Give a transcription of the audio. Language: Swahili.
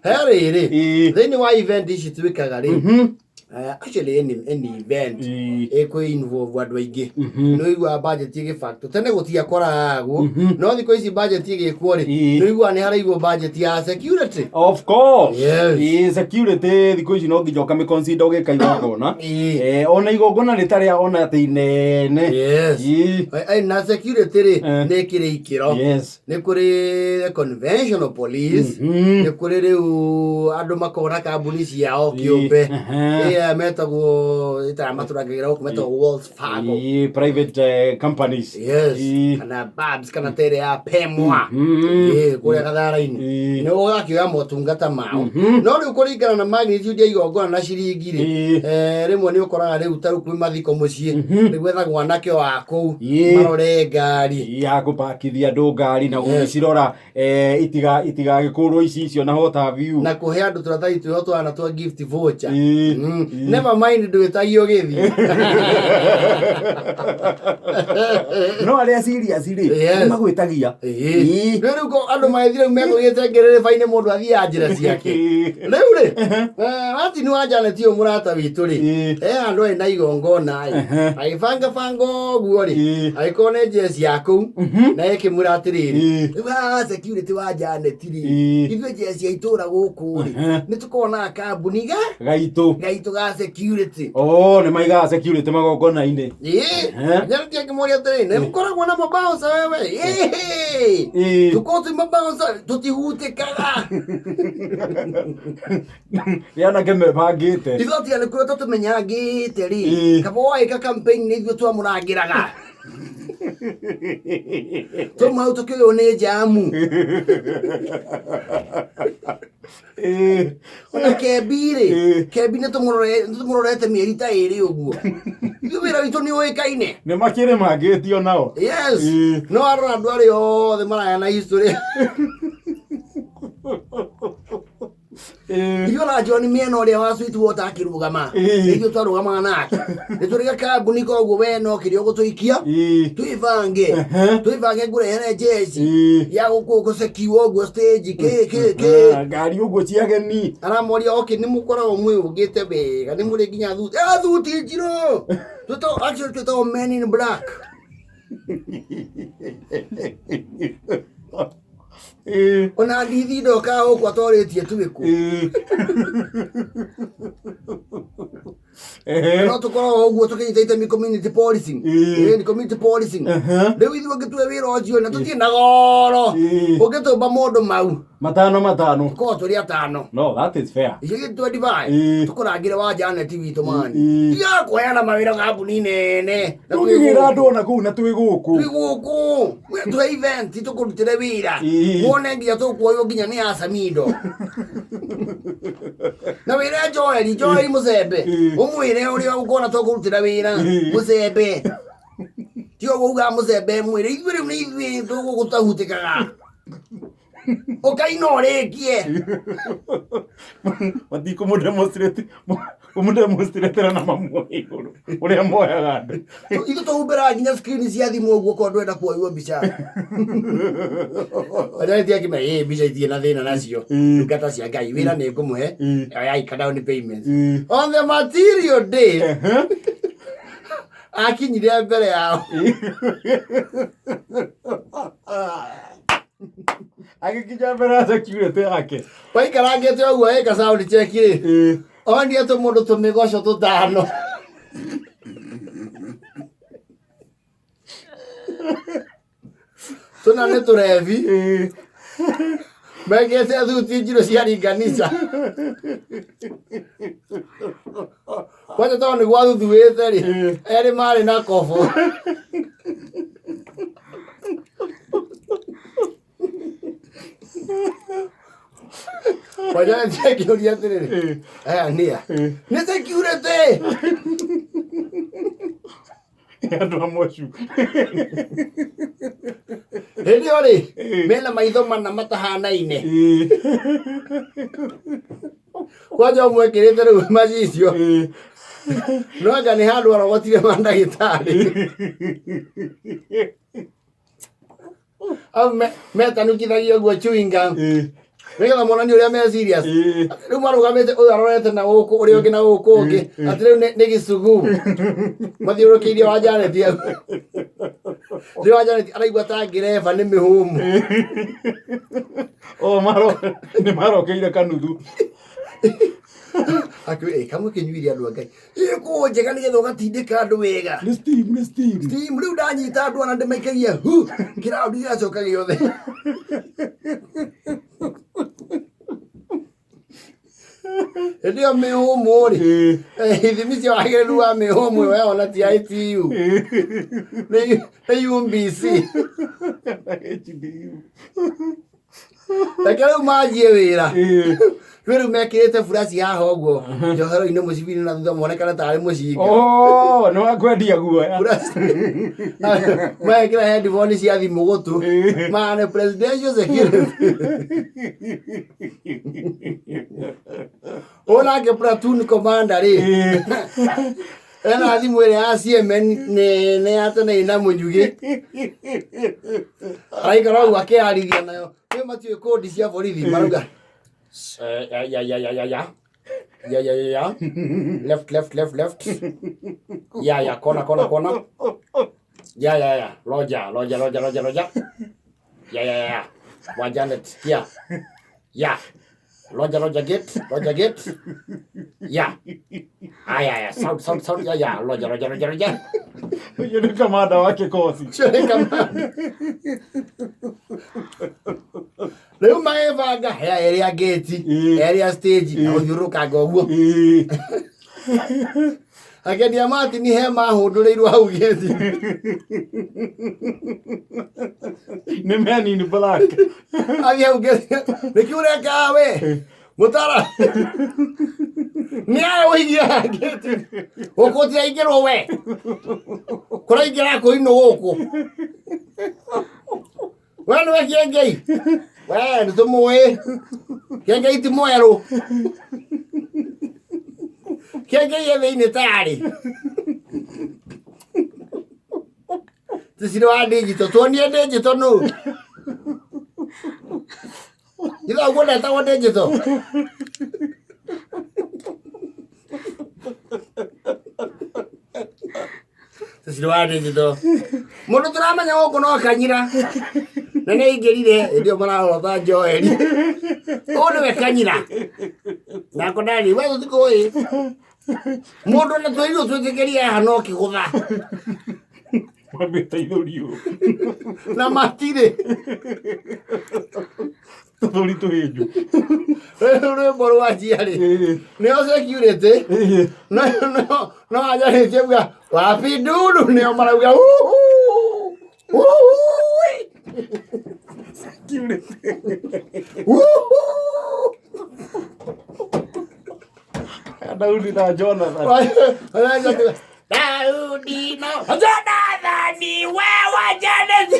Harry, then why event is it wikaga actually any event eko involve wadu aige no igwa budget ige factor tene gutia korago no thiko ici budget ige kwori no igwa ni haraigwo budget ya security of course security thiko ici no ngijoka me consider ge kaigwa kona ona igongona ritari ona ati nene ai na security ri ne kire ikiro ne kuri conventional police ne kuri riu andu makora kambuni ciao kiumbe metago itamaturagera okumetagwo Wells Fargo private companies kana babs kana tere ya pemwa kuria gathara-ini ni ugakioya motungata mao no riu kuringana na magnitude ya igongona na ciringi rimwe ni ukoraga riu taru kwi mathiko mucii ni gwethagwo anake wa kou marore ngari ya gupakithia andu ngari na gucirora itigagikurwo icio na hota view na kuhe andu turathai tuyo twana twa gift voucher never mind do it ayogethi no aria serious ri magwitagia riu ko andu maithire megugite ngerere faine mundu athie anjira ciake riu ri ati ni wajana tio murata witu ri andu ena igongona aibanga fango guo ri aikone jesi yaku na eke muratiriri security wajana tiri itwe jesi aitura guku ri nitukona kambuni gaitu ga security ni maiga security magongona ine nyarti akimuria tiri ne mkoragwo na mabouncer wewe tukotu mabouncer tutihutikaga yana keme bagite igoti ale kuro tumenyagite ri kaboi ka campaign ni itwe twamurangiraga toma utokiyo ne jamu ona kebine tumurorete mieri ta iri uguo iyo wira witu ni oikaine ne makire magitio nao no arona andu ari othe maraya na history iyo na John miena uria wa sweet water akirugama iyo twarugama nake nituriga kambuni koguo we no kirio gutuikia tuivange ngure ene jesi ya gukuko sekiwo guo stage ngari uguo ciageni aramoria okay ni mukoragwo mwi ugite wega ni muri nginya thuti njiro tuto men in black ona ndithi ndoka ukwa toritie tuiku no tukoragwo uguo tukinyitaite mi community policing ni community policing riu ithuĩ ngĩtue wĩra ũcio na tũtirĩ na goro ũngĩtũmba mũndũ mau matano tukorwo tũrĩ atano no that is fair icio gĩ 25 tũkũrangĩre wa Janet witũ mani tiga kũheana mawĩra kambuni nene tũkĩgĩra andũ ona kũu na twĩ gũkũ tũhe event tũkũrutĩre wĩra wone nginya tũkuoywo nginya nĩ Asamido na wĩra Joel mũcembe umwire uria ukona tũkũrutĩra wĩra mũcembe tio gũuga mũcembe mwĩre ithuĩ rĩu nĩ ithuĩ tũgũtahutĩkaga ukainorekie matiko demonstrate na mamu iguru uria moyaga andu ithu tuhumbira nginya screen cia thimu uguo ko ndwenda kuoywo mbica ari tia kime mbica itie na thina nacio ngata cia Ngai wira ni ngumuhe ai down payments on the material day akinyire mbere yao agikija mbere security yake waikarangite uguo eka sound check ri ondia tu mundu tumigoco tutano tuna ni turevi megete thuti njiro ciaringanisha kwanja to ni gwathuthuite ri eri mari na kobo kwanja ntiakiuria atiriri aya nia ni security andu amocu hindi ori mena maitho mana matahanaine kwanja mwekirite riu macicio no anga ni handu arogotire mandagitari au metanukithagia guo chewing gum Nĩgetha monani ũrĩa me serious. Rĩu marũgamĩte ũyũ arorete na gũkũ ũrĩa ũngĩ na gũkũ ũngĩ. Atĩ rĩu nĩ gĩcugu. Mathiũrũrũkĩirie wa Janet hau. Rĩu wa Janet araigua ta ngĩreba nĩ mĩhũmũ. Nĩ marokeire kanuthu. Akĩwe kamwe kĩnyuire andũ a Ngai. Ĩkũ njega nĩgetha ũgatindĩka andũ wega. Nĩ steam. Steam rĩu ndanyita andũ ana ndĩmaikagia kĩraũndi gĩgacoka gĩothe. Hĩndĩ ĩyo mĩhũmũ-rĩ, ithimi cia wagĩrĩru wa mĩhũmũ ĩyo yona ti ITU. Nĩ UMBC. Reke rĩu manjie wĩra. Rĩu mekĩrĩte buraci haha ũguo njohero-inĩ mũcibi-inĩ na thutha monekana tarĩ mũcinga. Nĩ wakwendia guoya. Mekĩra headphone cia thimũ gũtũ. Mane presidential security. Onake platoon commander-rĩ. Ena thimũ ĩrĩa ya CMN nene ya tene ĩna mũnyugĩ. Araikara ũguo akĩarithia nayo. Rĩu matiũĩ kũndi cia borithi marauga. Yeah. Left. Yeah. Corner. Yeah. Roger. Yeah. One Janet. Yeah. Roger gate. Yeah. Sound. Yeah. Roger. Huyo ni kamanda wa kikosi. Rĩu magĩbanga area gate, area stage na gũthiũrũrũkanga ũguo. Agendi Martin he mahũndũrĩirwo hau gate. Nĩ Men in Black. Athiĩ hau gate. Nĩkĩ ũreka we? Mũtara. Nĩ ayo ũigire gate. Gũkũ tiraingĩrwo we. Kũraingĩra kũinũ gũkũ. We nĩwe Kĩengei. We nĩtũmũĩ. Kĩengei ti mwerũ. Kĩengei e thĩinĩ tayarĩ. Tũcirĩ wa digital. Tuonie digital nũ. Githa ũguo ndetagwo digital. Tũcirĩ wa digital. Mũndũ tũramenya gũkũ no Kanyira. Na nĩ aingĩrire hĩndĩ ĩyo mararota Joeli. Ũyũ nĩwe Kanyira. Nako ndari we tũtikũĩ. Mũndũ na twĩrirwo twĩtĩkĩrie haha no kĩgũtha. Wamĩteithũrio. Na matirĩ. Tũthũri tũhĩnju. Rwĩmbo rwa njiarĩ. Nĩo security. No ajarĩtie auga wapi nduru nĩo marauga Daudi na Jonathan. Daudi na Jonathan wewe Janet.